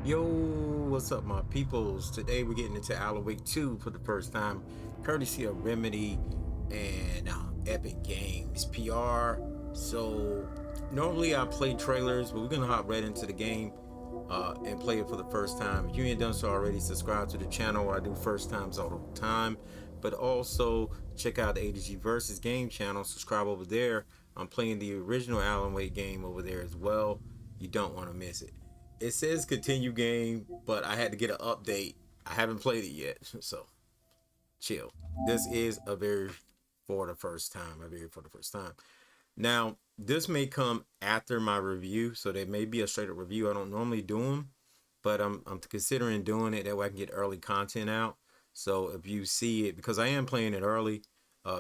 Yo, what's up, my peoples? Today we're getting into Alan Wake 2 for the first time, courtesy of Remedy and Epic Games PR. So, normally I play trailers, but we're gonna hop right into the game and play it for the first time. If you ain't done so already, subscribe to the channel. I do first times all the time, but also check out the ADG versus game channel. Subscribe over there. I'm playing the original Alan Wake game over there as well. You don't want to miss it. It says continue game, but I had to get an update. I haven't played it yet, so chill. This is a very for the first time. A very for the first time. Now, this may come after my review, so there may be a straight up review. I don't normally do them, but I'm considering doing it that way I can get early content out. So if you see it, because I am playing it early,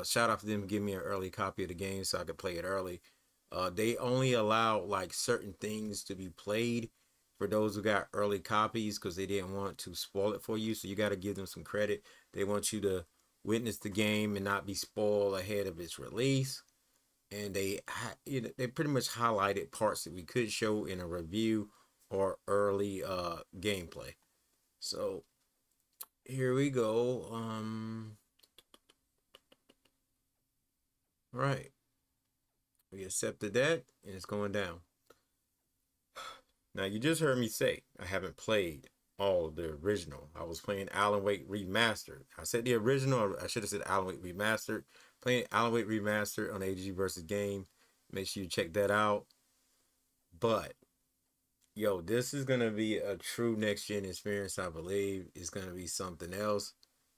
shout out to them give me an early copy of the game so I could play it early. They only allow like certain things to be played for those who got early copies because they didn't want to spoil it for you. So you got to give them some credit. They want you to witness the game and not be spoiled ahead of its release. And they pretty much highlighted parts that we could show in a review or early gameplay. So here we go. Right. We accepted that and it's going down. Now you just heard me say I haven't played all of the original. I was playing Alan Wake Remastered. I said the original, I should have said Alan Wake Remastered. Playing Alan Wake Remastered on ADG versus game. Make sure you check that out. But yo, this is gonna be a true next gen experience. I believe it's gonna be something else.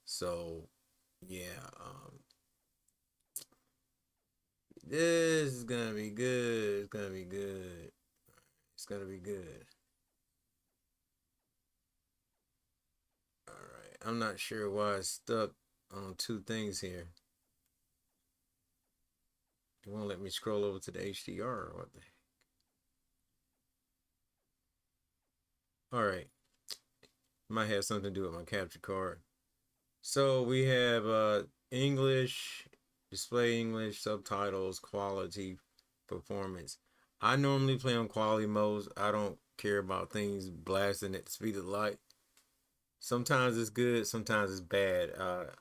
So yeah, this is gonna be good. It's gonna be good. It's gonna be good. All right. I'm not sure why it's stuck on two things here. It won't let me scroll over to the HDR. What the heck? All right. Might have something to do with my capture card. So we have English, display English, subtitles, quality, performance. I normally play on quality modes. I don't care about things blasting at the speed of light. Sometimes it's good, sometimes it's bad.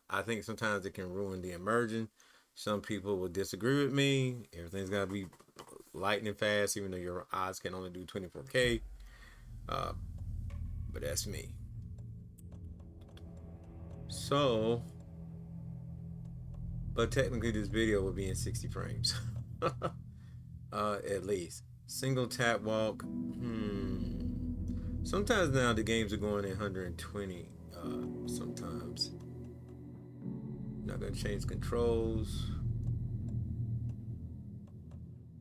I think sometimes it can ruin the immersion. Some people will disagree with me. Everything's got to be lightning fast, even though your eyes can only do 24K. Uh, but that's me. So, but technically, this video will be in 60 frames, at least. Single tap walk. Sometimes now the games are going in 120. Sometimes. Not gonna change controls.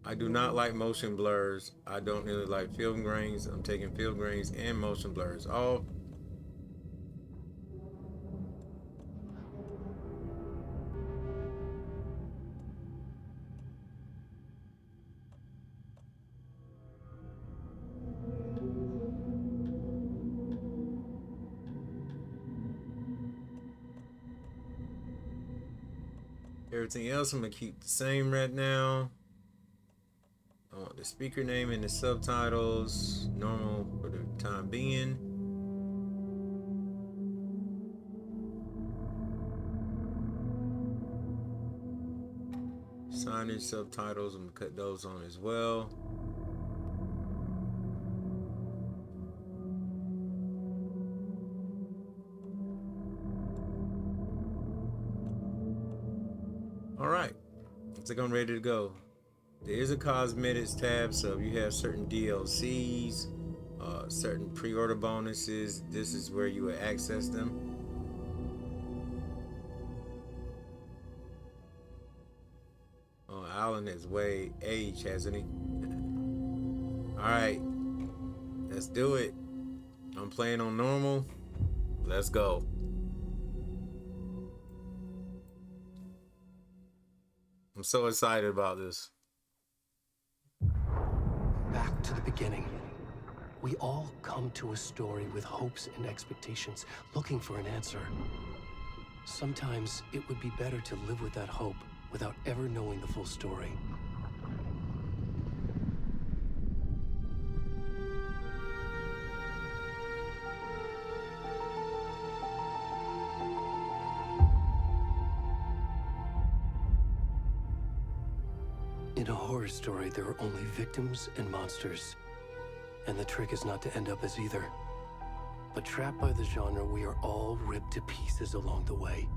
I do not like motion blurs. I don't really like film grains. I'm taking film grains and motion blurs off. Everything else I'm gonna keep the same right now. I want the speaker name and the subtitles normal for the time being. Signage subtitles, I'm gonna cut those on as well. All right, looks like I'm ready to go. There is a cosmetics tab, so if you have certain DLCs, certain pre-order bonuses, this is where you will access them. Oh, Alan is way age, hasn't he? All right, let's do it. I'm playing on normal. Let's go. I'm so excited about this. Back to the beginning. We all come to a story with hopes and expectations, looking for an answer. Sometimes it would be better to live with that hope without ever knowing the full story. In a horror story, there are only victims and monsters. And the trick is not to end up as either. But trapped by the genre, we are all ripped to pieces along the way.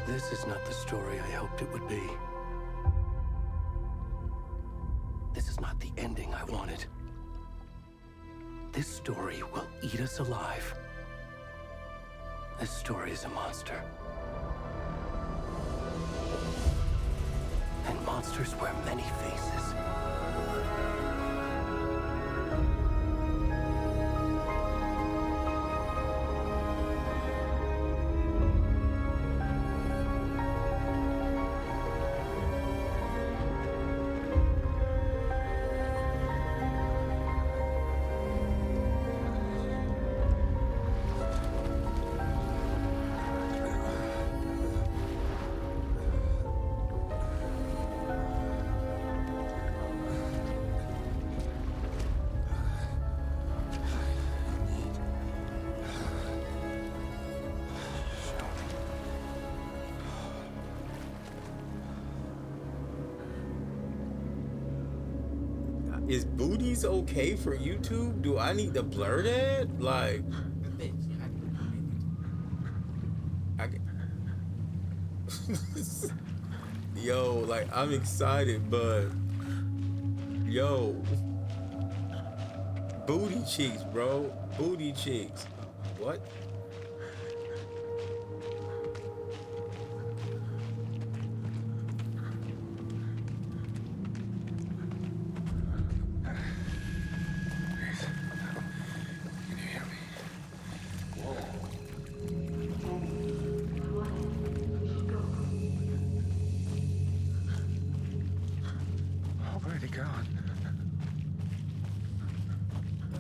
This is not the story I hoped it would be. This is not the ending I wanted. This story will eat us alive. This story is a monster. And monsters wear many faces. Is booties okay for YouTube? Do I need to blur that? Like, I can... Yo, like, I'm excited, but yo, booty cheeks, bro, booty cheeks. What?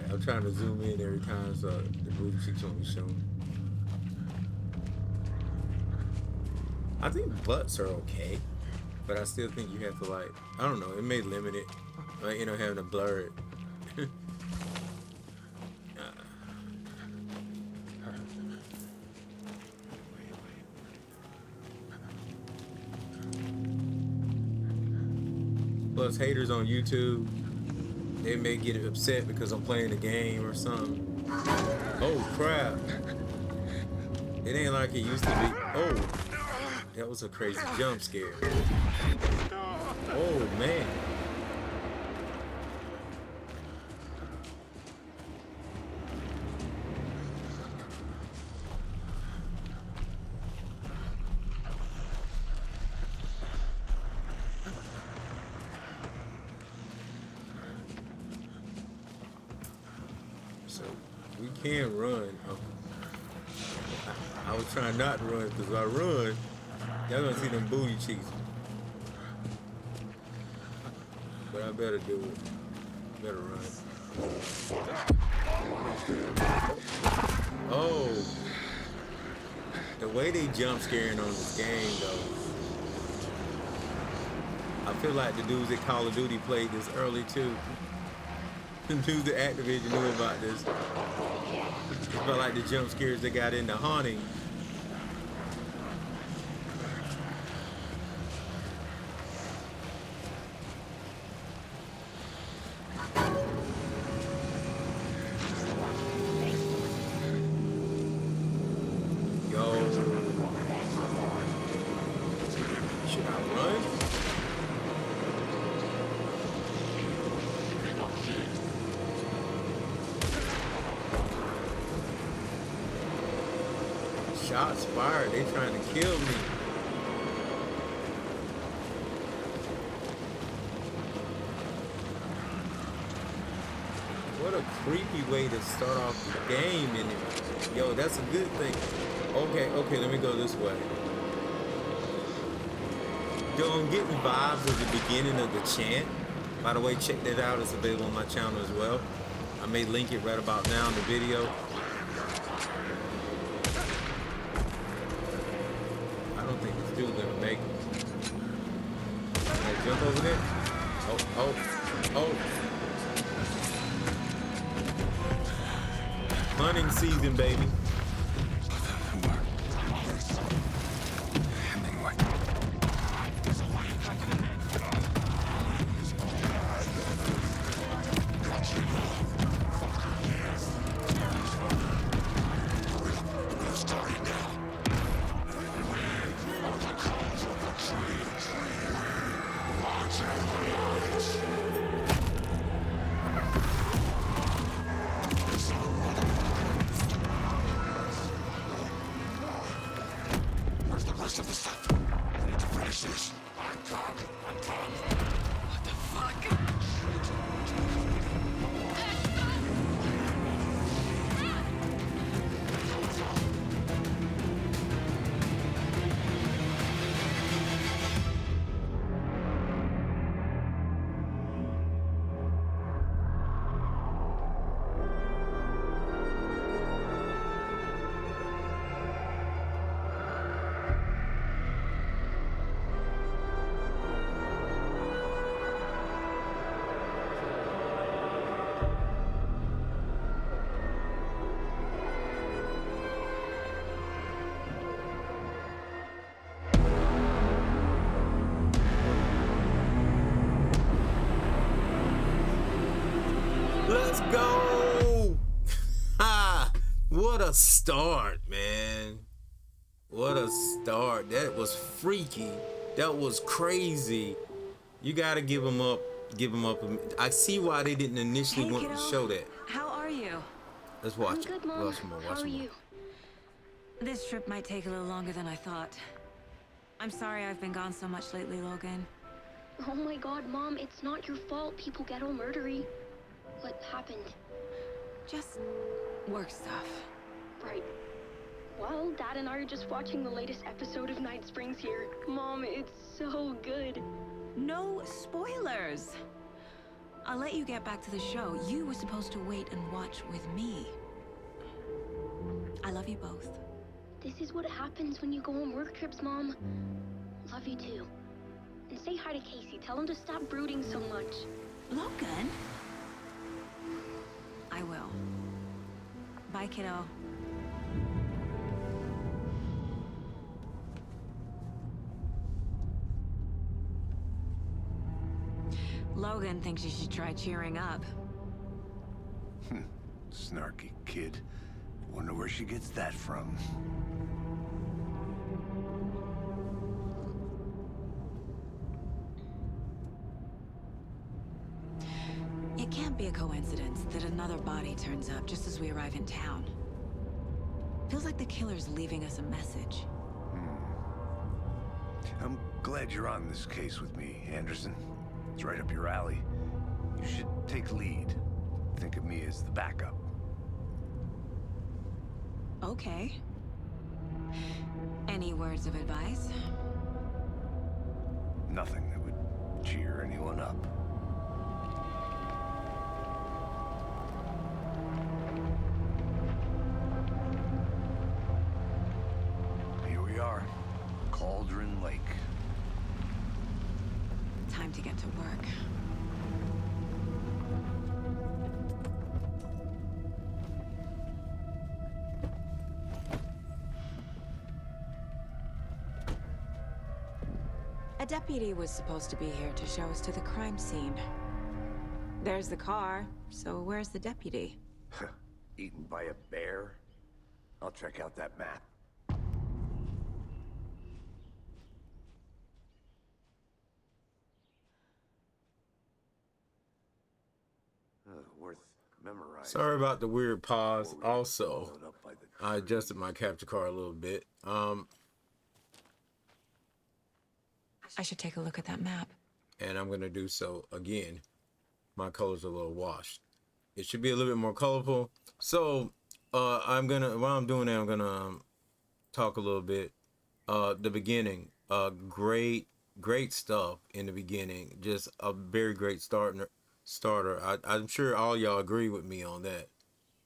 I'm trying to zoom in every time so the booty cheeks won't be shown. I think butts are okay, but I still think you have to, like, I don't know, it may limit it, like, you know, having to blur it. Plus haters on YouTube, they may get upset because I'm playing a game or something. Oh crap. It ain't like it used to be. Oh, that was a crazy jump scare. Oh man. So we can run. I was trying not to run because if I run, y'all gonna see them booty cheeks. But I better do it. Better run. Oh, the way they jump scaring on this game though. I feel like the dudes at Call of Duty played this early too. The dudes at Activision knew about this. It felt like the jump scares they got into Haunting. Yo. Should I run? Shots fired. They trying to kill me. What a creepy way to start off the game. And yo, that's a good thing. Okay, let me go this way. Yo, I'm getting vibes of the beginning of the chant. By the way, check that out. It's available on my channel as well. I may link it right about now in the video. I don't think it's still gonna make it. Can I jump over there? Oh. Hunting season, baby. Let's go. Ha! What a start, man. What a start. That was freaky. That was crazy. You gotta give him up. Give him up. I see why they didn't initially Hey, want kiddo. to show that. How are you? Let's watch I'm it. good, Mom. Watch some more. How Watch are some more. you? This trip might take a little longer than I thought. I'm sorry I've been gone so much lately, Logan. Oh my God, Mom, it's not your fault. People get all murdery. What happened? Just work stuff. Right. Well, Dad and I are just watching the latest episode of Night Springs here. Mom, it's so good. No spoilers. I'll let you get back to the show. You were supposed to wait and watch with me. I love you both. This is what happens when you go on work trips, Mom. Love you too. And say hi to Casey. Tell him to stop brooding so much. Logan? I will. Bye, kiddo. Logan thinks you should try cheering up. Snarky kid. Wonder where she gets that from. It can't be a coincidence that another body turns up just as we arrive in town. Feels like the killer's leaving us a message. I'm glad you're on this case with me, Anderson. It's right up your alley. You should take lead. Think of me as the backup. Okay. Any words of advice? Nothing that would cheer anyone up. Here we are. Cauldron Lake. Time to get to work. A deputy was supposed to be here to show us to the crime scene. There's the car, so where's the deputy? Eaten by a bear? I'll check out that map. Worth memorizing. Sorry about the weird pause. Also, I adjusted my capture card a little bit. I should take a look at that map. And I'm gonna do so again. My colors are a little washed. It should be a little bit more colorful. So while I'm doing that, I'm gonna talk a little bit. The beginning, great stuff in the beginning. Just a very great starter. I'm sure all y'all agree with me on that.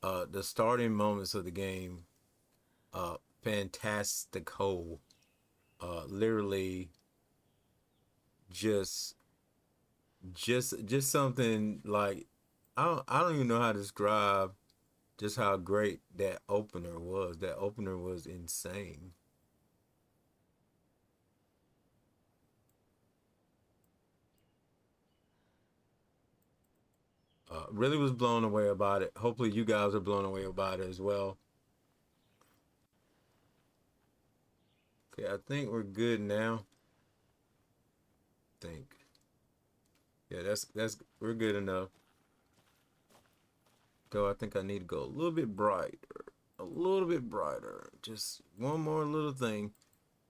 The starting moments of the game, fantastico. Literally just something like I don't even know how to describe just how great that opener was. That opener was insane. Really was blown away about it. Hopefully you guys are blown away about it as well. Okay, I think we're good now. Yeah, that's we're good enough. Though I think I need to go a little bit brighter. A little bit brighter. Just one more little thing.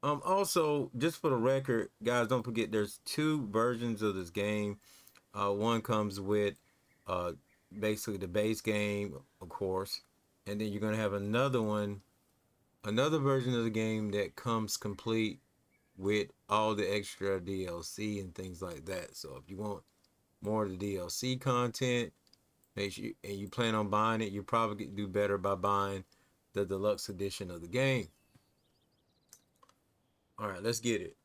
Also, just for the record, guys, don't forget there's two versions of this game. One comes with basically the base game, of course, and then you're gonna have another version of the game that comes complete with all the extra DLC and things like that. So if you want more of the DLC content, make sure and you plan on buying it, you probably do better by buying the deluxe edition of the game. All right, let's get it.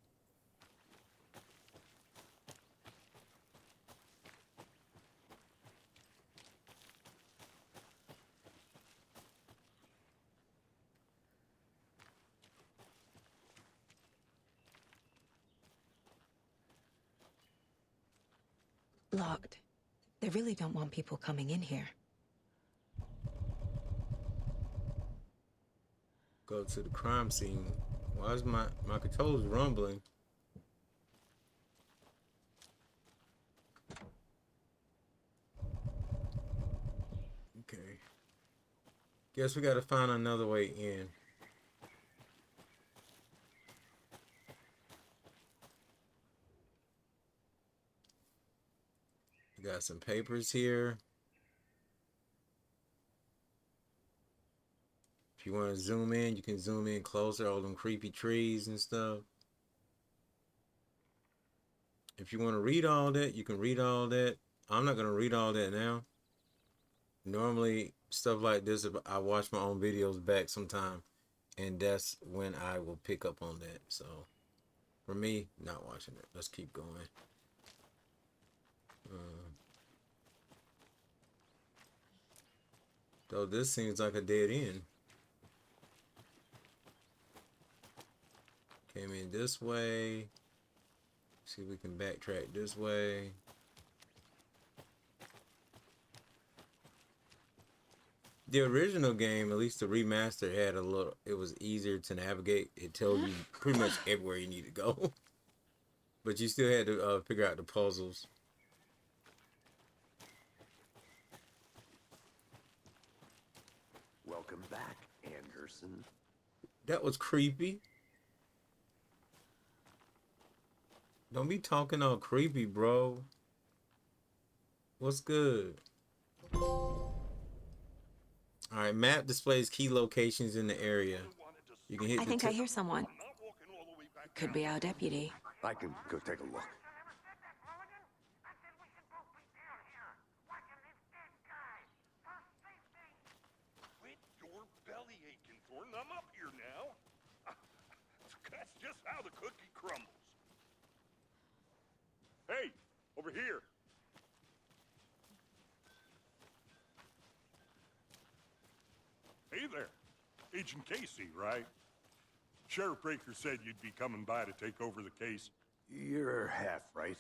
Locked. They really don't want people coming in here. Go to the crime scene. Why is my controls rumbling? Okay. Guess we gotta find another way in. We got some papers here. If you want to zoom in, you can zoom in closer. All them creepy trees and stuff. If you want to read all that, you can read all that. I'm not gonna read all that now. Normally, stuff like this, if I watch my own videos back sometime, and that's when I will pick up on that. So, for me, not watching it. Let's keep going. Though this seems like a dead end. Came in this way. See if we can backtrack this way. The original game, at least the remaster, had a little. It was easier to navigate. It tells you pretty much everywhere you need to go, but you still had to figure out the puzzles. Welcome back, Anderson. That was creepy. Don't be talking all creepy, bro. What's good? Alright, map displays key locations in the area. You can hit I the think I hear someone. Could be our deputy. I can go take a look. Quit your belly aching, Thornton. I'm up here now. That's just how the cookie crumbles. Hey, over here. Hey there. Agent Casey, right? Sheriff Breaker said you'd be coming by to take over the case. You're half right.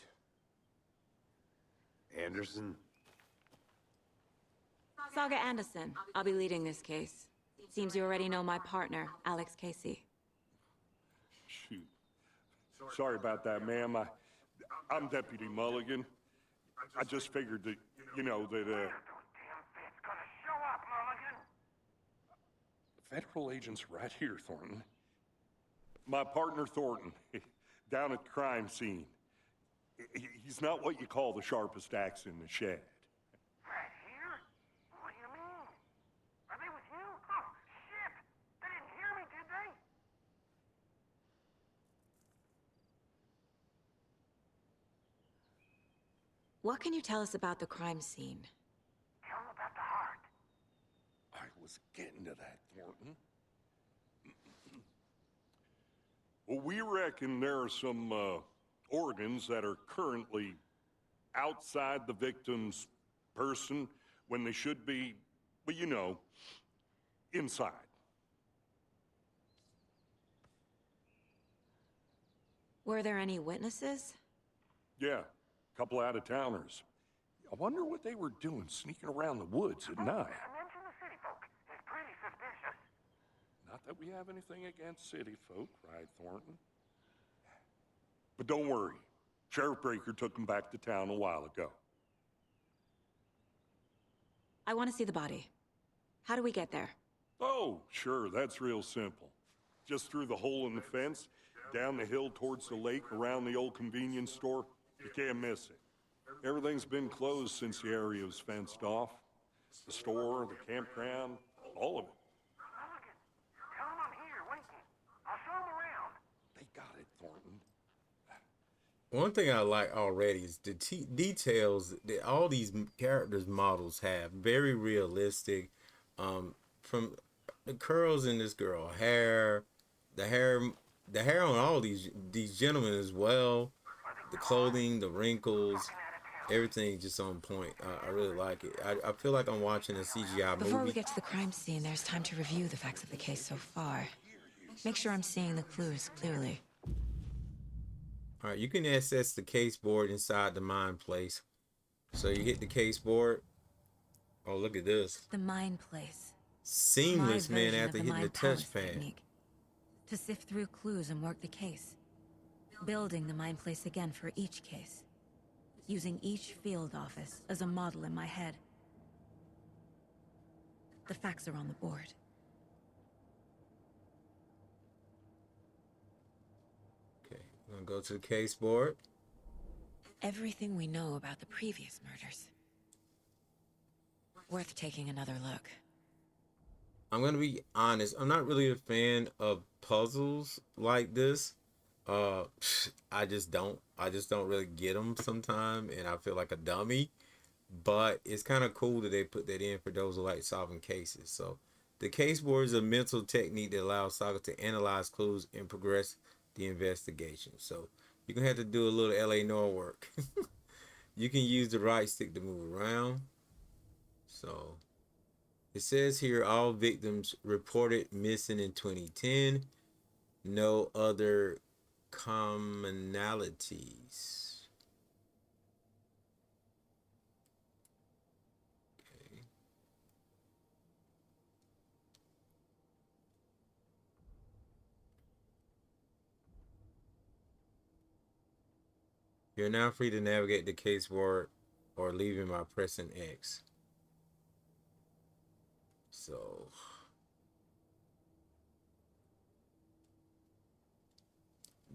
Anderson? Saga Anderson. I'll be leading this case. Seems you already know my partner, Alex Casey. Shoot. Sorry about that, ma'am. I'm Deputy Mulligan. I just figured that, you know, that, Federal agents right here, Thornton. My partner, Thornton, down at the crime scene. He's not what you call the sharpest axe in the shed. Right here? What do you mean? Are they with you? Oh, shit! They didn't hear me, did they? What can you tell us about the crime scene? Tell them about the heart. I was getting to that, Thornton. Well, we reckon there are some organs that are currently outside the victim's person when they should be, well, you know, inside. Were there any witnesses? Yeah, a couple out-of-towners. I wonder what they were doing sneaking around the woods at night. Mention the city folk. It's pretty suspicious. Not that we have anything against city folk, right, Thornton? But don't worry. Sheriff Breaker took them back to town a while ago. I want to see the body. How do we get there? Oh, sure, that's real simple. Just through the hole in the fence, down the hill towards the lake, around the old convenience store. You can't miss it. Everything's been closed since the area was fenced off. The store, the campground, all of it. Mulligan, tell them I'm here, waiting. I'll show them around. They got it, Thornton. One thing I like already is the details that all these characters models have. Very realistic. From the curls in this girl hair, the hair on all these gentlemen as well. The clothing, the wrinkles, everything just on point. I really like it. I feel like I'm watching a CGI Before we movie. get to the crime scene, there's time to review the facts of the case so far. Make sure I'm seeing the clues clearly. All right, you can access the case board inside the mine place. So you hit the case board. Oh, look at this. The mine place. seamless, man, version of after the hitting the mind palace touchpad. technique. To sift through clues and work the case. Building the mind place again for each case. Using each field office as a model in my head. The facts are on the board. Okay, I'm gonna go to the case board. Everything we know about the previous murders. Worth taking another look. I'm gonna be honest. I'm not really a fan of puzzles like this. Uh, I just don't. I just don't really get them sometimes, and I feel like a dummy. But it's kind of cool that they put that in for those who like solving cases. So, the case board is a mental technique that allows Saga to analyze clues and progress the investigation. So, you're gonna have to do a little LA Noir work. You can use the right stick to move around. So, it says here all victims reported missing in 2010. No other commonalities. Okay. You're now free to navigate the case board or leaving by pressing X. So,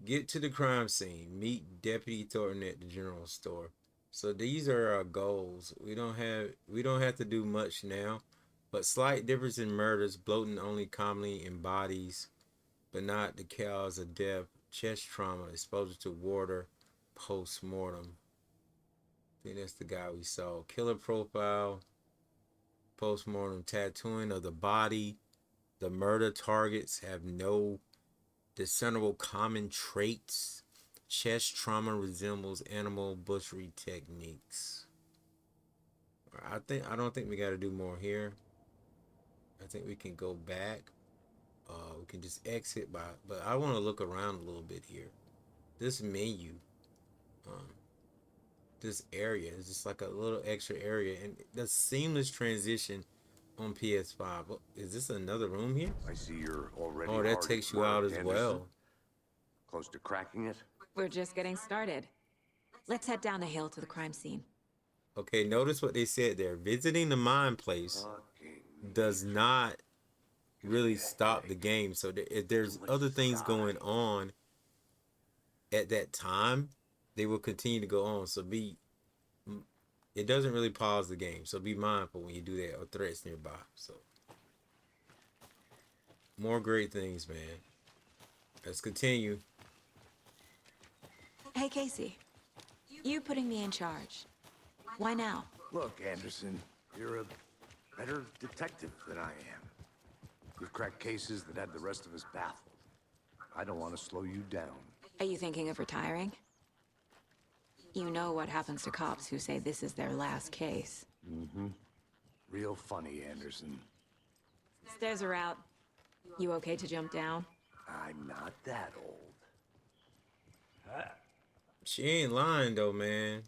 get to the crime scene. Meet Deputy Thornton at the general store. So these are our goals. We don't have to do much now, but slight difference in murders, bloating only commonly in bodies, but not the cause of death, chest trauma, exposure to water, post-mortem. I think that's the guy we saw. Killer profile, post-mortem tattooing of the body. The murder targets have no discernible common traits. Chest trauma resembles animal butchery techniques. I don't think we got to do more here. I think we can go back. We can just exit but I want to look around a little bit here. This menu, this area is just like a little extra area, and the seamless transition on PS5. Oh, is this another room here? I see you're already. Oh, that hard takes at you out work, as Anderson. well. Close to cracking it? We're just getting started. Let's head down the hill to the crime scene. Okay, notice what they said there. Visiting the mine place does not really stop the game. So if there's other things going on at that time, they will continue to go on. So it doesn't really pause the game. So be mindful when you do that, or threats nearby. So more great things, man. Let's continue. Hey, Casey. You putting me in charge. Why now? Look, Anderson, you're a better detective than I am. You've cracked cases that had the rest of us baffled. I don't want to slow you down. Are you thinking of retiring? You know what happens to cops who say this is their last case. Mm-hmm. Real funny, Anderson. Stairs are out. You okay to jump down? I'm not that old. She ain't lying though, man.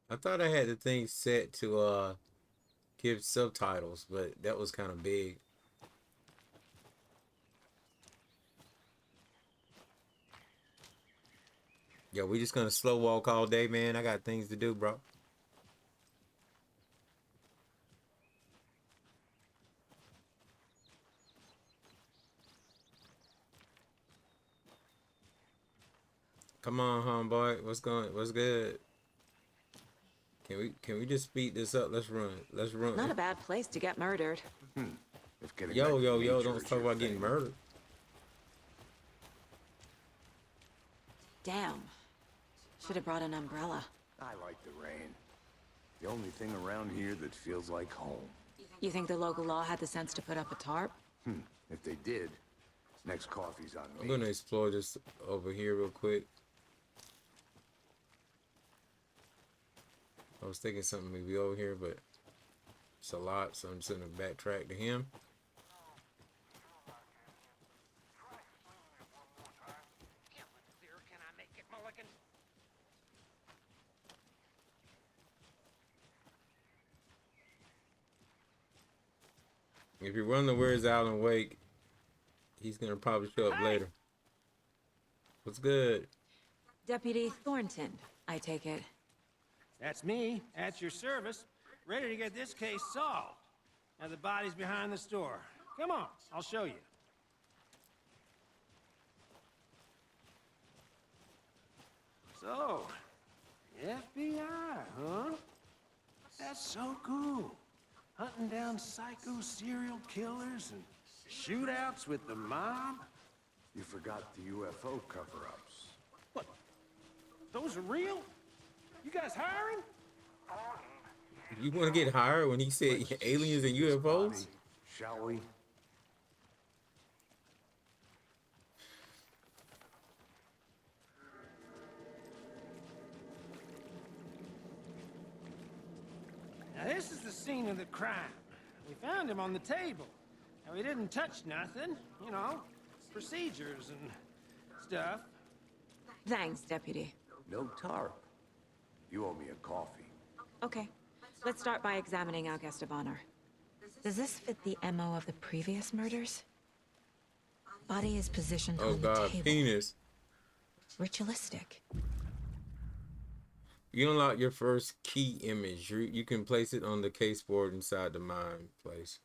I thought I had the thing set to give subtitles, but that was kind of big. Yo, we just gonna slow walk all day, man. I got things to do, bro. Come on, homeboy. What's good? Can we just speed this up? Let's run. Let's run. Not a bad place to get murdered. If getting Yo, back to yo, nature don't is talk your about getting thing. murdered. Damn. Should have brought an umbrella. I like the rain. The only thing around here that feels like home. You think the local law had the sense to put up a tarp? If they did, next coffee's on I'm me. gonna explore this over here real quick. I was thinking something maybe over here, but It's a lot, so I'm just gonna backtrack to him. Can I make it, Mulligan? If you're wondering where's Alan Wake, he's gonna probably show up later. What's good? Deputy Thornton, I take it. That's me, at your service, ready to get this case solved. Now the body's behind the store. Come on, I'll show you. So, FBI, huh? That's so cool. Hunting down psycho serial killers and shootouts with the mob? You forgot the UFO cover-ups. What? Those are real? You guys hiring? You want to get hired when he said aliens and UFOs? Shall we? Now this is the scene of the crime. We found him on the table. Now we didn't touch nothing, you know, procedures and stuff. Thanks, Deputy. No tarp. You owe me a coffee. Okay, let's start by examining our guest of honor. Does this fit the MO of the previous murders? Body is positioned Oh on the God, table. penis. Ritualistic. You unlock your first key image. You can place it on the case board inside the mine place.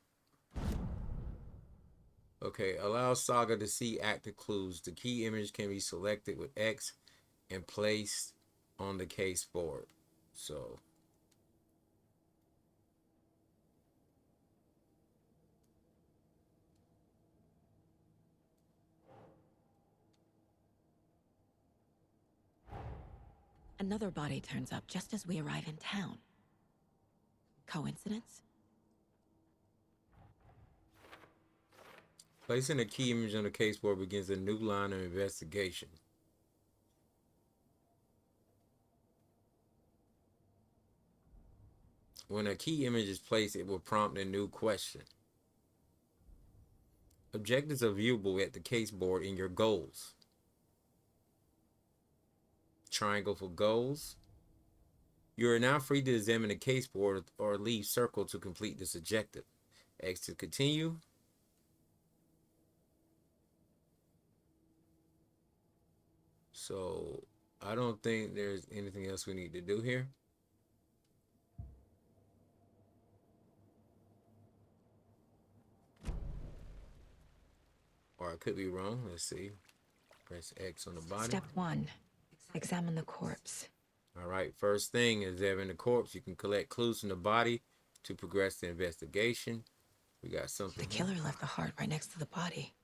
Okay, allow Saga to see active clues. The key image can be selected with X and placed on the case board. So Another body turns up just as we arrive in town. Coincidence? placing a key image on the case board begins a new line of investigation. When a key image is placed, it will prompt a new question. Objectives are viewable at the case board in your goals. Triangle for goals. You are now free to examine the case board or leave circle to complete this objective. X to continue. So I don't think there's anything else we need to do here. Or I could be wrong. Let's see. Press X on the body. Step 1. Examine the corpse. All right. First thing is examine the corpse. You can collect clues from the body to progress the investigation. We got something. The killer left the heart right next to the body.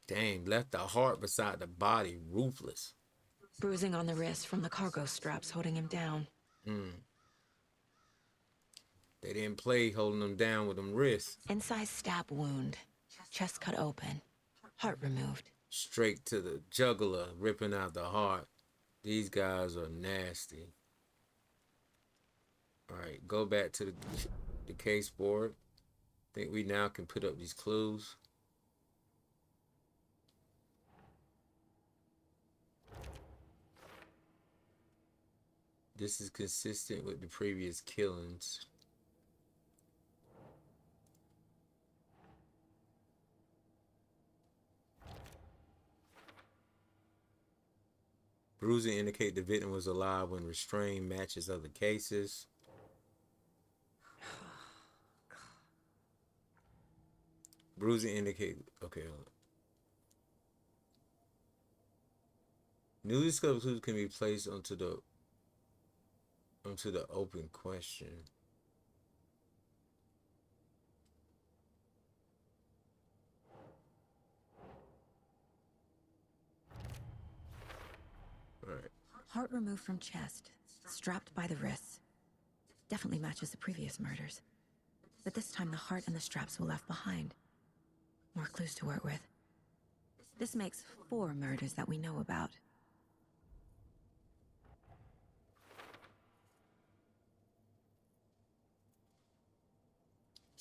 Dang, left the heart beside the body. Ruthless. Bruising on the wrist from the cargo straps holding him down. They didn't play holding them down with them wrists. Inside stab wound. Chest cut open. Heart removed. Straight to the jugular, ripping out the heart. These guys are nasty. All right, go back to the case board. I think we now can put up these clues. This is consistent with the previous killings. Bruising indicate the victim was alive when restrained, matches other cases. Bruising indicate, okay. Newly discovered clues can be placed onto the open question. All right. Heart removed from chest. Strapped by the wrists. Definitely matches the previous murders. But this time the heart and the straps were left behind. More clues to work with. This makes 4 murders that we know about.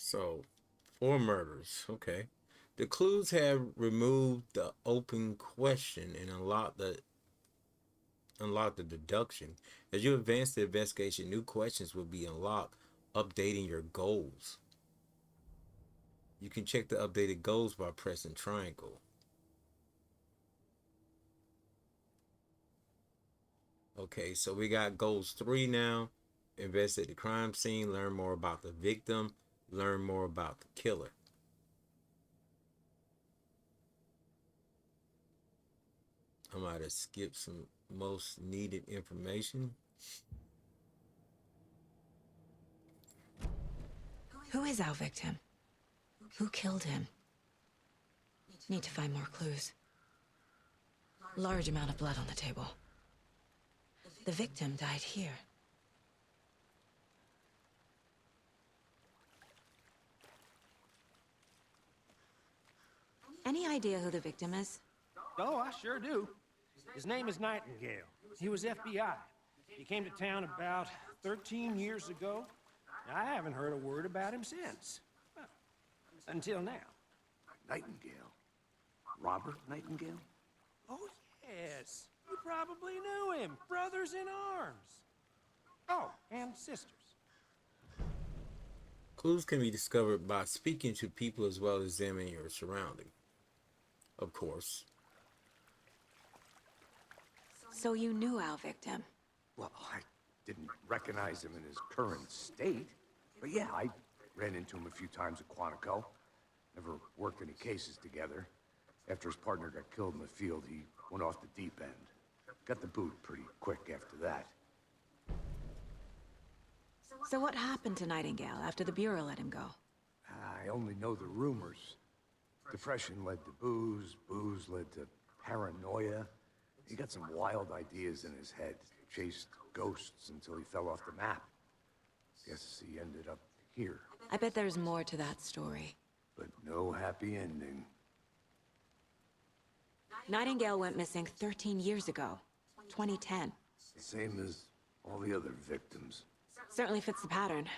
So, 4 murders. Okay. The clues have removed the open question and unlocked the deduction. As you advance the investigation, new questions will be unlocked, updating your goals. You can check the updated goals by pressing triangle. Okay, so we got goals 3 now. Investigate the crime scene, learn more about the victim, learn more about the killer. I might have skipped some most needed information. Who is our victim? Who killed him? Need to find more clues. Large amount of blood on the table. The victim died here. Any idea who the victim is? Oh, I sure do. His name is Nightingale. He was FBI. He came to town about 13 years ago. I haven't heard a word about him since. Well, until now. Nightingale? Robert Nightingale? Oh, yes. You probably knew him. Brothers in arms. Oh, and sisters. Clues can be discovered by speaking to people as well as examining your surroundings. Of course. So you knew our victim? Well, I didn't recognize him in his current state. But yeah, I ran into him a few times at Quantico. Never worked any cases together. After his partner got killed in the field, he went off the deep end. Got the boot pretty quick after that. So what happened to Nightingale after the Bureau let him go? I only know the rumors. Depression led to booze, booze led to paranoia. He got some wild ideas in his head, chased ghosts until he fell off the map. Guess he ended up here. I bet there's more to that story. But no happy ending. Nightingale went missing 13 years ago, 2010. Same as all the other victims. Certainly fits the pattern.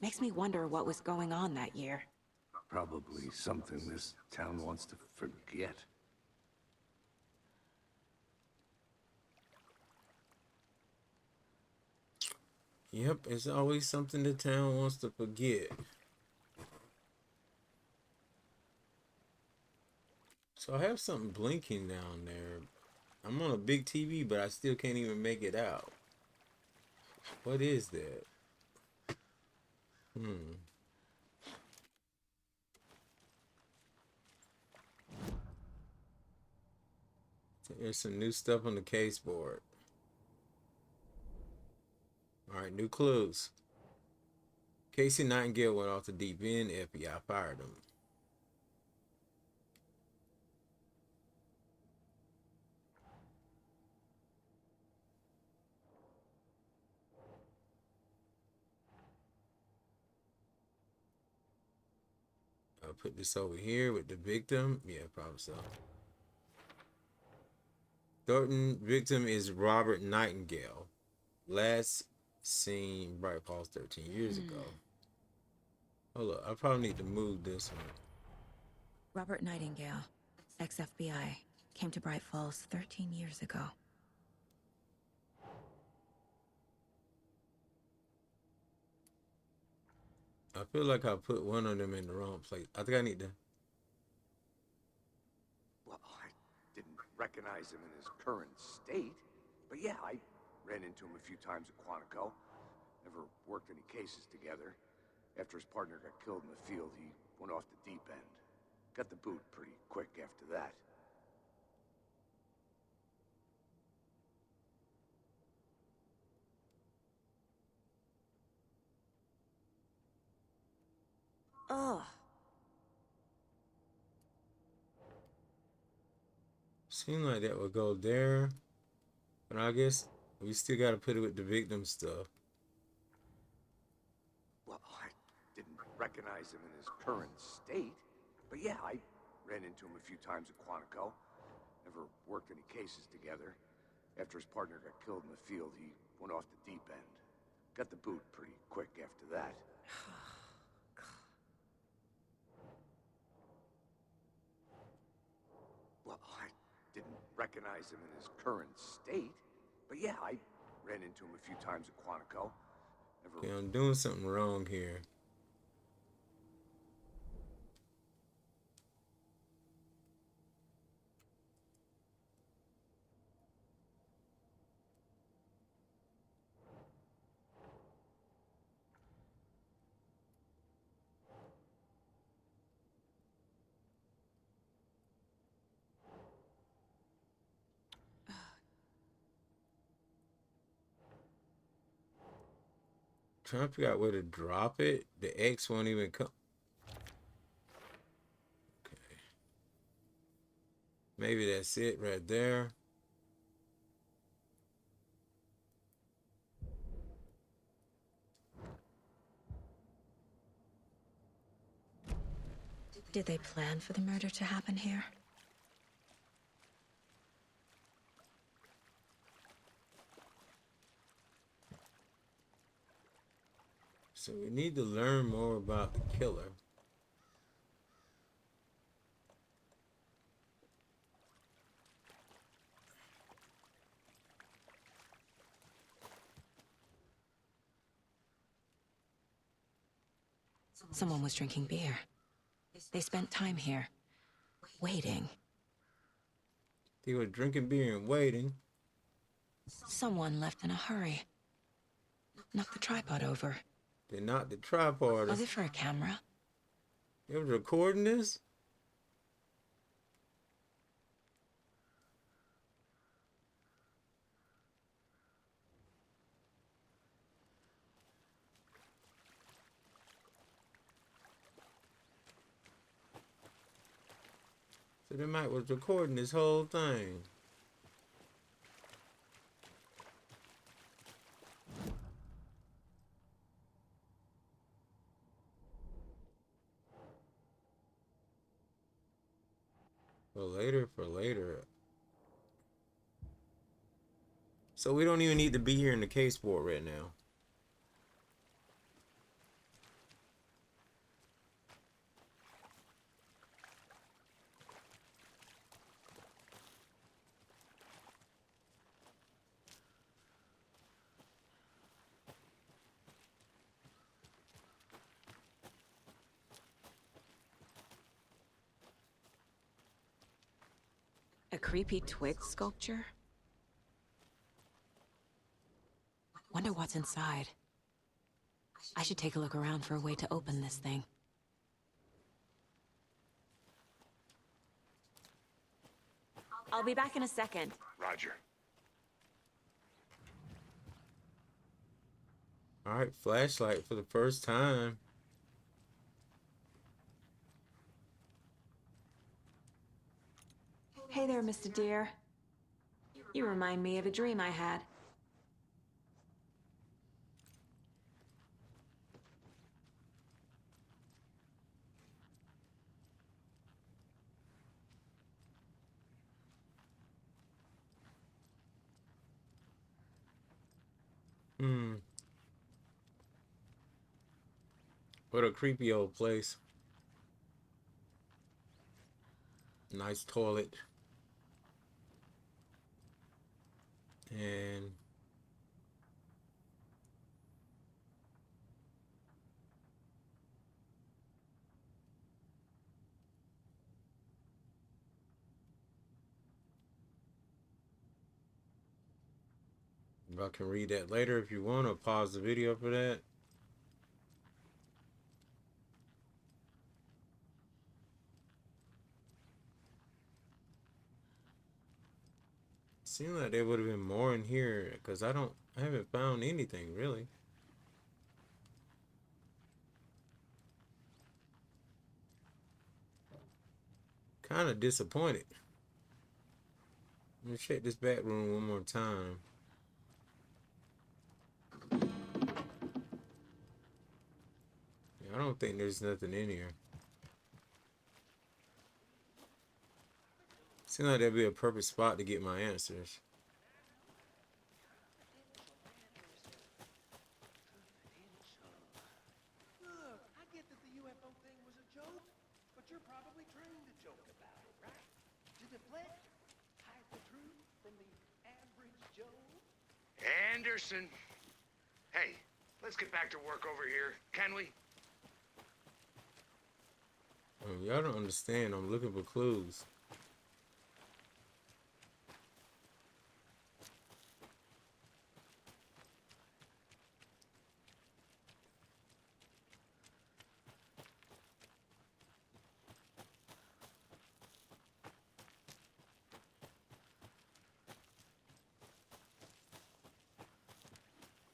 Makes me wonder what was going on that year. Probably something this town wants to forget. Yep, it's always something the town wants to forget. So I have something blinking down there. I'm on a big TV, but I still can't even make it out. What is that? There's some new stuff on the case board. Alright, new clues. Casey Nightingale went off the deep end. FBI fired him. I'll put this over here with the victim. Yeah, probably so. Thornton, victim is Robert Nightingale. Last seen Bright Falls 13 years ago. Hold up, I probably need to move this one. Robert Nightingale, ex-FBI, came to Bright Falls 13 years ago. I feel like I put one of them in the wrong place. I think I need to. Well, I didn't recognize him in his current state. But yeah, I ran into him a few times at Quantico. Never worked any cases together. After his partner got killed in the field, he went off the deep end. Got the boot pretty quick after that. Ugh. Seemed like that would go there. But I guess we still got to put it with the victim stuff. Well, I didn't recognize him in his current state. But yeah, I ran into him a few times at Quantico. Never worked any cases together. After his partner got killed in the field, he went off the deep end. Got the boot pretty quick after that. recognize him in his current state, but yeah, I ran into him a few times at Quantico. Never... Okay, I'm doing something wrong here. Trying to figure out where to drop it. The X won't even come. Okay. Maybe that's it right there. Did they plan for the murder to happen here? So we need to learn more about the killer. Someone was drinking beer. They spent time here, waiting. They were drinking beer and waiting. Someone left in a hurry. Knocked the tripod over. They knocked the tripod. Was it for a camera? They was recording this? So they might was recording this whole thing. For later. So we don't even need to be here in the case board right now. A creepy twig sculpture? Wonder what's inside. I should take a look around for a way to open this thing. I'll be back in a second. Roger. Alright, flashlight for the first time. Hey there, Mr. Deer. You remind me of a dream I had. What a creepy old place. Nice toilet. And I can read that later if you want, or pause the video for that. Seems like there would have been more in here, because I haven't found anything really. Kind of disappointed. Let me check this back room one more time. Yeah, I don't think there's nothing in here. Seems like that'd be a perfect spot to get my answers. Look, I get that the UFO thing was a joke, but you're probably trained to joke about it, right? To deflect, hide the truth. Anderson. Hey, let's get back to work over here, can we? Y'all don't understand. I'm looking for clues.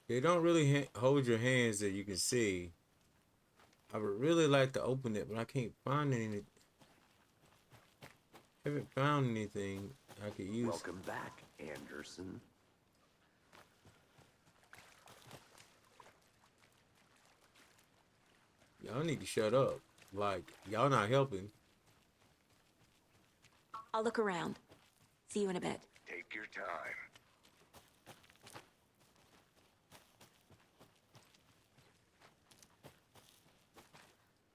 They don't really hold your hands that you can see. I would really like to open it, but I can't find any. Haven't found anything I could use. Welcome back, Anderson. Y'all need to shut up. Like, y'all not helping. I'll look around. See you in a bit. Take your time.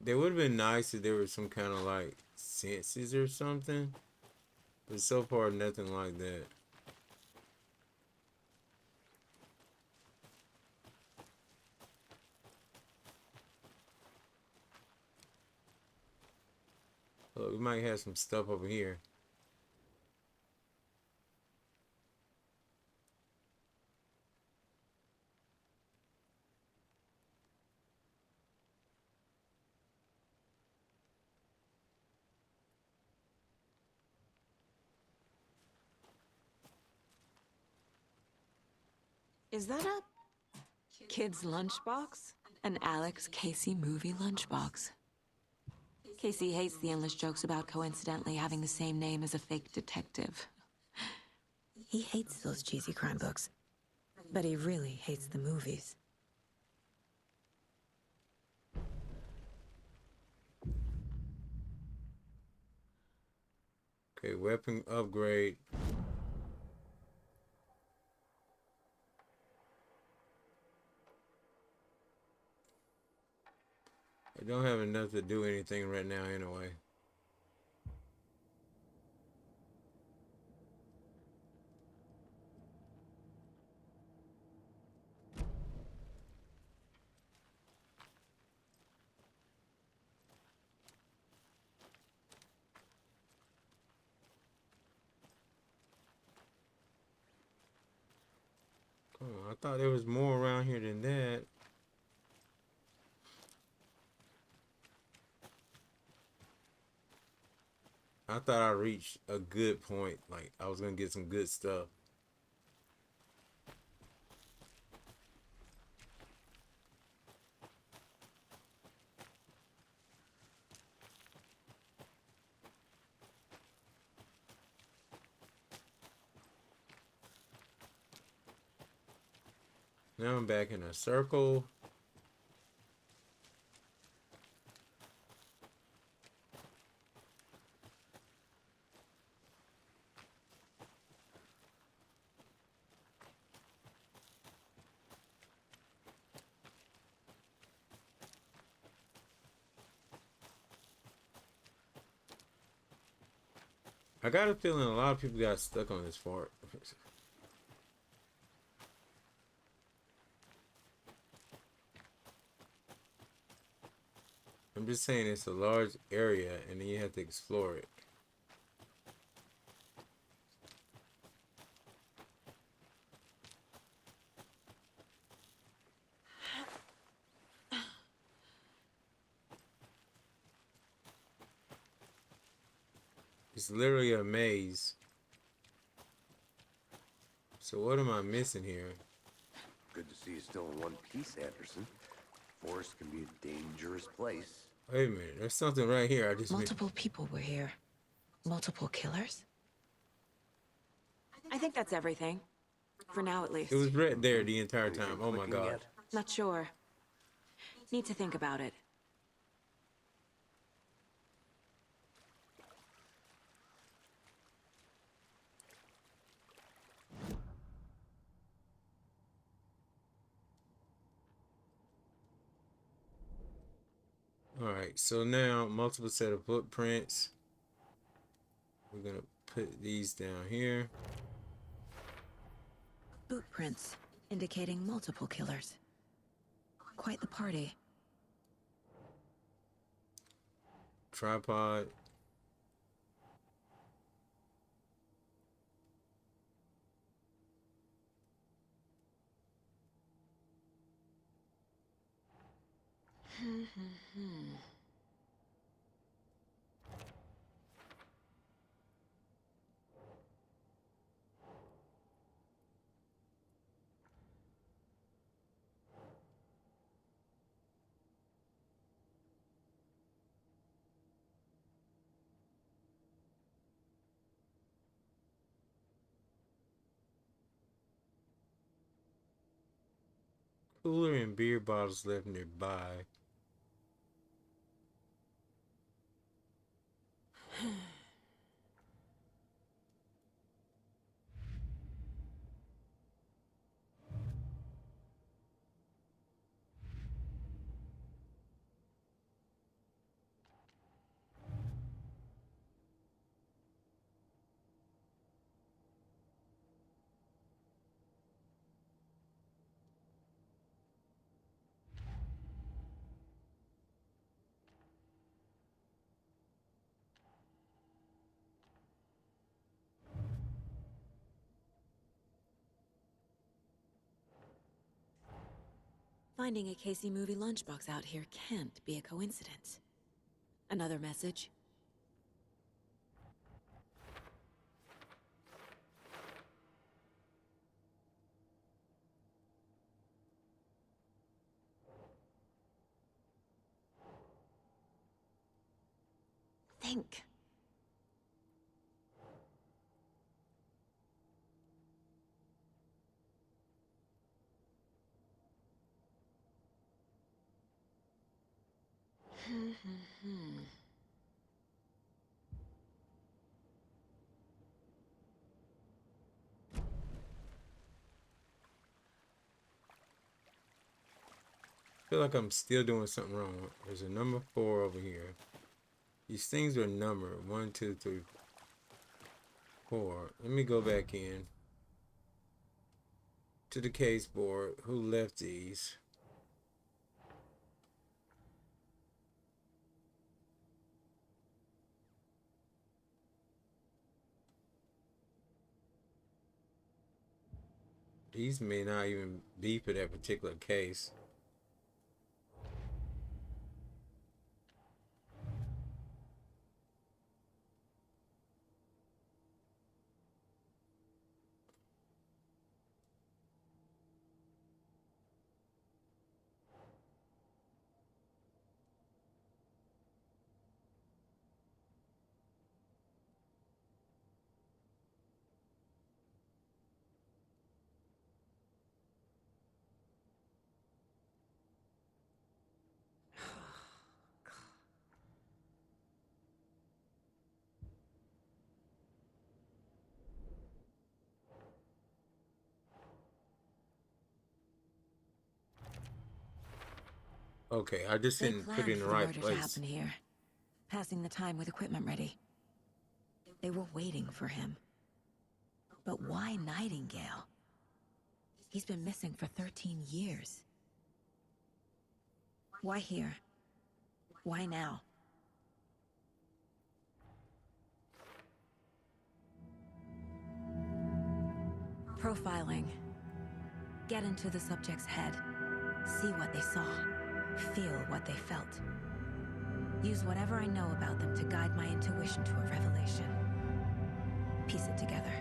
They would have been nice if there was some kind of like senses or something. But so far, nothing like that. Look, we might have some stuff over here. Is that a kid's lunchbox? An Alex Casey movie lunchbox. Casey hates the endless jokes about coincidentally having the same name as a fake detective. He hates those cheesy crime books, but he really hates the movies. Okay, weapon upgrade. I don't have enough to do anything right now anyway. Come on, I thought there was more around here than that. I thought I reached a good point. Like, I was gonna get some good stuff. Now I'm back in a circle. I got a feeling a lot of people got stuck on this part. I'm just saying it's a large area and then you have to explore it. It's literally a maze. So what am I missing here? Good to see you still in one piece, Anderson. Forest can be a dangerous place. Wait a minute, there's something right here. I just missed. Multiple people were here. Multiple killers? I think that's everything. For now, at least. It was right there the entire time. Oh my Clicking god. yet? Not sure. Need to think about it. Alright, so now multiple set of footprints. We're gonna put these down here. Boot prints. indicating multiple killers. Quite the party. Tripod. Cooler and beer bottles left nearby. Finding a Casey movie lunchbox out here can't be a coincidence. Another message? Think. Feel like I'm still doing something wrong. There's a number 4 over here. These things are numbered 1, 2, 3, 4. Let me go back in to the case board. Who left these? These may not even be for that particular case. Okay, I just They didn't put planned it in the for the right murder to place. happen here, passing the time with equipment ready. They were waiting for him. But why Nightingale? He's been missing for 13 years. Why here? Why now? Profiling. Get into the subject's head. See what they saw. Feel what they felt. Use whatever I know about them to guide my intuition to a revelation. Piece it together.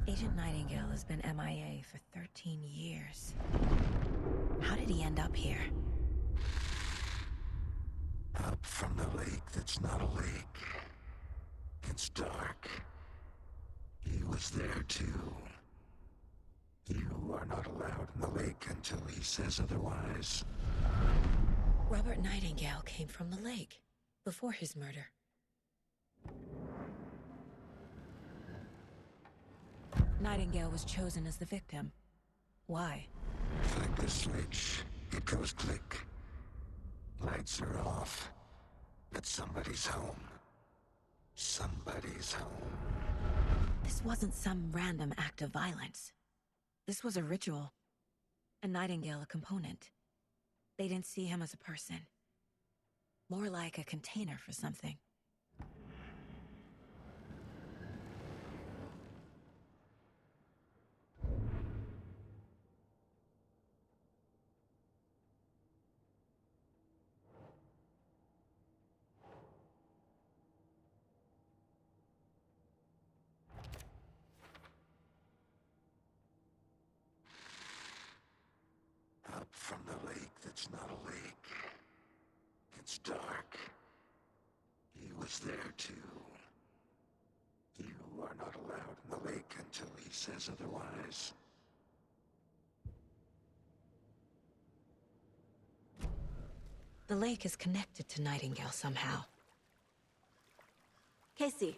Agent Nightingale has been MIA for 13 years. How did he end up here? Up from the lake that's not a lake. It's dark. He was there too. You are not allowed in the lake until he says otherwise. Robert Nightingale came from the lake, before his murder. Nightingale was chosen as the victim. Why? the switch, it goes click. Lights are off. But somebody's home. Somebody's home. This wasn't some random act of violence. This was a ritual. And Nightingale a component. They didn't see him as a person. More like a container for something. Up from the lake that's not a lake. It's dark. He was there too. You are not allowed in the lake until he says otherwise. The lake is connected to Nightingale somehow. Casey,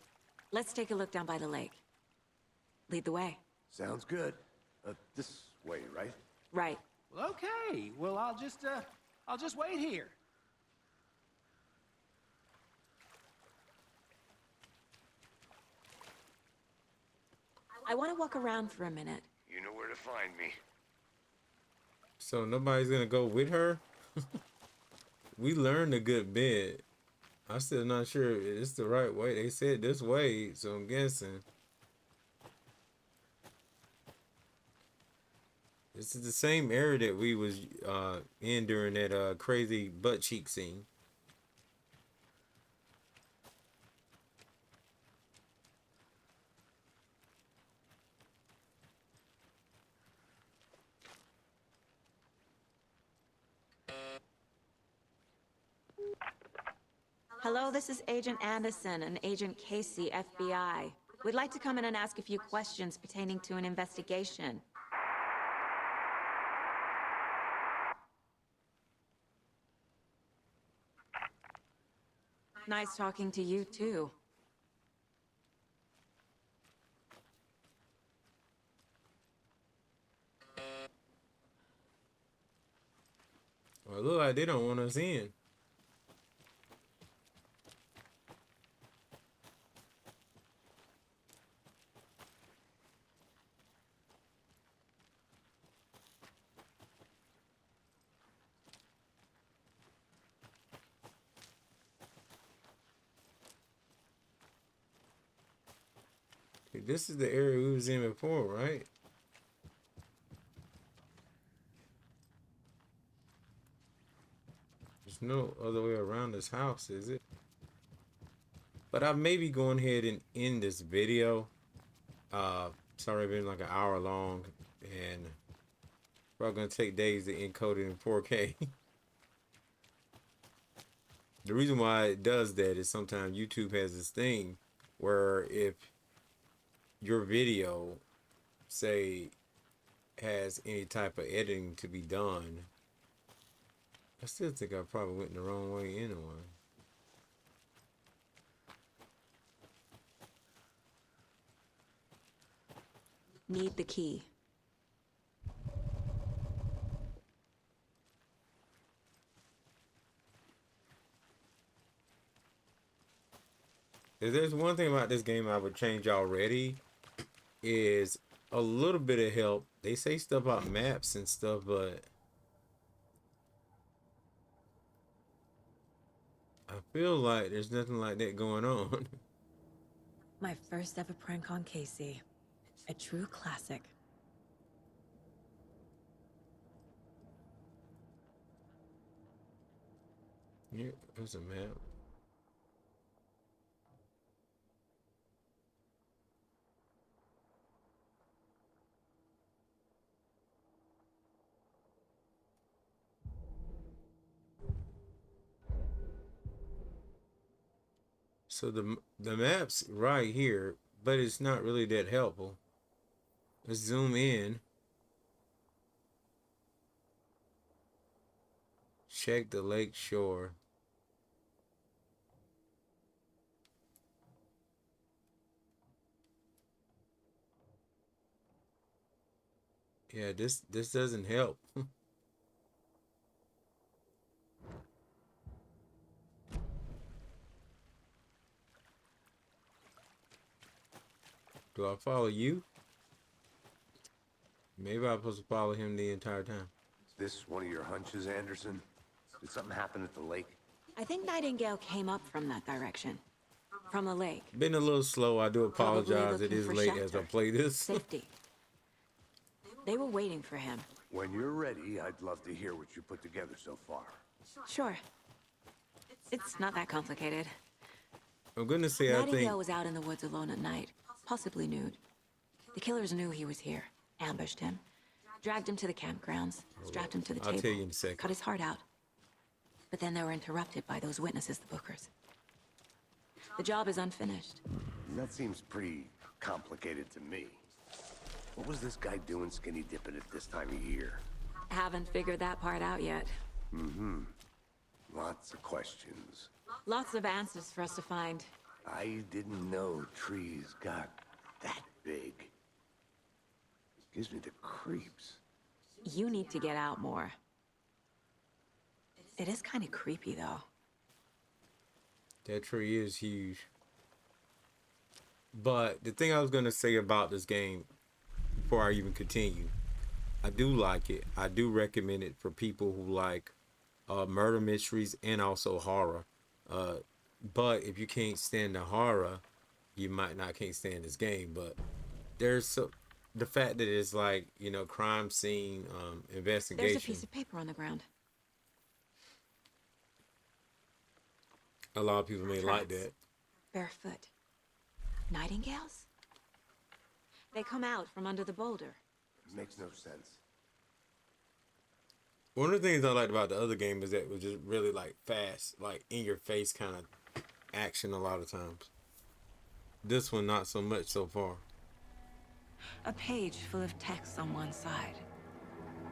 let's take a look down by the lake. Lead the way. Sounds good. This way, right? Right. Well, okay. Well, I'll just wait here. I want to walk around for a minute. You know where to find me. So nobody's gonna go with her? We learned a good bit. I'm still not sure it's the right way. They said this way, so I'm guessing. This is the same area that we was in during that crazy butt cheek scene. Hello, this is Agent Anderson and Agent Casey, FBI. We'd like to come in and ask a few questions pertaining to an investigation. Nice talking to you, too. Well, it look like they don't want us in. This is the area we was in before, right? There's no other way around this house, is it? But I may be going ahead and end this video. It's already been like an hour long, and probably gonna take days to encode it in 4K. The reason why it does that is sometimes YouTube has this thing where if your video, say, has any type of editing to be done, I still think I probably went the wrong way anyway. Need the key. If there's one thing about this game I would change already, is a little bit of help. They say stuff about maps and stuff, but I feel like there's nothing like that going on. My first ever prank on Casey. A true classic. Yeah, there's a map. So the map's right here, but it's not really that helpful. Let's zoom in. Check the lake shore. Yeah, this doesn't help. Do I follow you? Maybe I'm supposed to follow him the entire time. Is this one of your hunches, Anderson? Did something happen at the lake? I think Nightingale came up from that direction. From the lake. Been a little slow. I do Probably apologize. It looking is for late as I shelter. play this. Safety. They were waiting for him. When you're ready, I'd love to hear what you put together so far. Sure. It's not that complicated. I'm gonna say I Nightingale think was out in the woods alone at night, possibly nude. The killers knew he was here, ambushed him, dragged him to the campgrounds, strapped him to the I'll table, tell you in a second. cut his heart out. But then they were interrupted by those witnesses, the Bookers. The job is unfinished. That seems pretty complicated to me. What was this guy doing skinny dipping at this time of year? Haven't figured that part out yet. Mm-hmm. Lots of questions. Lots of answers for us to find. I didn't know trees got that big. Gives me the creeps. You need to get out more. It is kind of creepy, though. that tree is huge. But the thing I was gonna say about this game, before I even continue, I do like it. I do recommend it for people who like murder mysteries and also horror. But if you can't stand the horror, you might not can't stand this game. But there's the fact that it's like, you know, crime scene investigation. There's a piece of paper on the ground. A lot of people may like that. Barefoot. Nightingales? They come out from under the boulder. Makes no sense. One of the things I liked about the other game is that it was just really like fast, like in your face kind of action a lot of times. This one not so much so far. A page full of text on one side.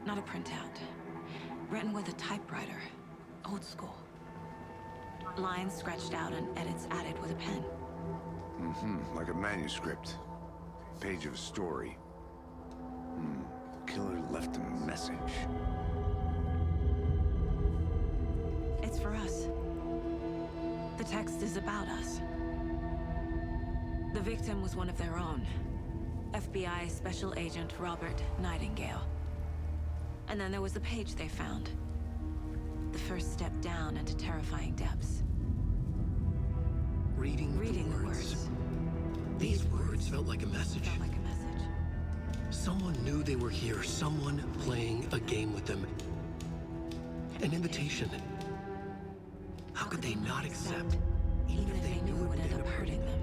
Not a printout. Written with a typewriter. Old school. Lines scratched out and edits added with a pen. Mm-hmm, like a manuscript. Page of a story. Killer left a message. It's for us. The text is about us. The victim was one of their own. FBI Special Agent Robert Nightingale. And then there was the page they found. The first step down into terrifying depths. Reading the words. These words felt like a message. Felt like a message. Someone knew they were here. Someone playing a game with them. An invitation. How could they not accept, even if they knew it would end up hurting them?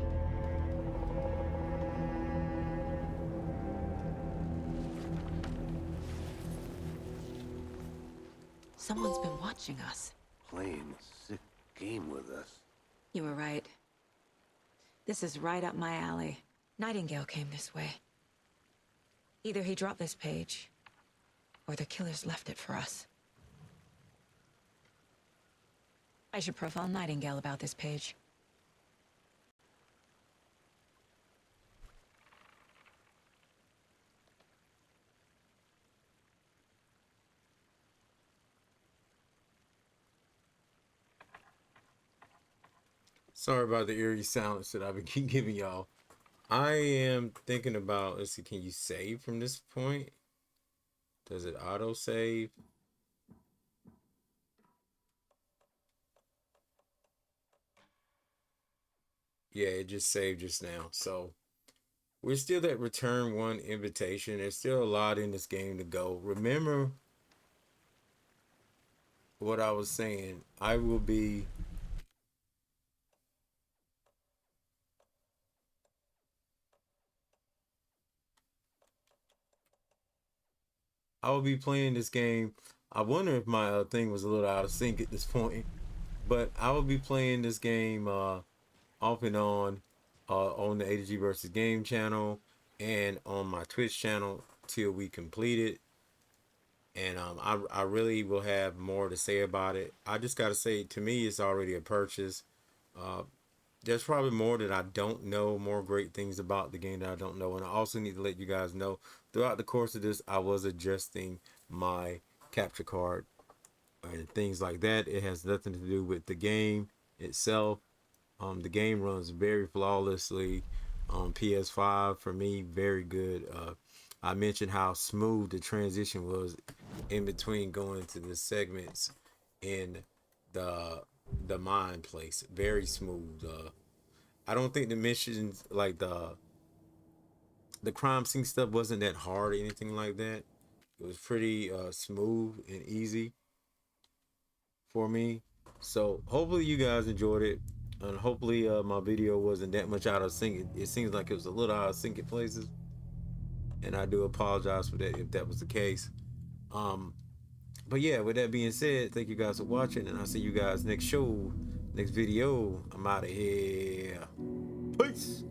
Someone's been watching us. Playing a sick game with us. You were right. This is right up my alley. Nightingale came this way. Either he dropped this page, or the killers left it for us. I should profile Nightingale about this page. Sorry about the eerie silence that I've been keep giving y'all. I am thinking about, let's see, can you save from this point? Does it auto save? Yeah, it just saved just now. So we're still at return one invitation. There's still a lot in this game to go. Remember what I was saying. I will be playing this game. I wonder if my thing was a little out of sync at this point, but I will be playing this game off and on the ADG versus Game channel and on my Twitch channel till we complete it. And I really will have more to say about it. I just got to say, to me, it's already a purchase. There's probably more that I don't know, more great things about the game that I don't know. And I also need to let you guys know, throughout the course of this, I was adjusting my capture card and things like that. It has nothing to do with the game itself. The game runs very flawlessly. on PS5 for me, very good. I mentioned how smooth the transition was in between going to the segments in the the mine place. Very smooth. I don't think the missions like the crime scene stuff wasn't that hard or anything like that. It was pretty smooth and easy for me. So hopefully you guys enjoyed it, and hopefully my video wasn't that much out of sync. It seems like it was a little out of sync in places, and I do apologize for that if that was the case. Um, but yeah, with that being said, thank you guys for watching, and I'll see you guys next show, next video. I'm out of here. Peace.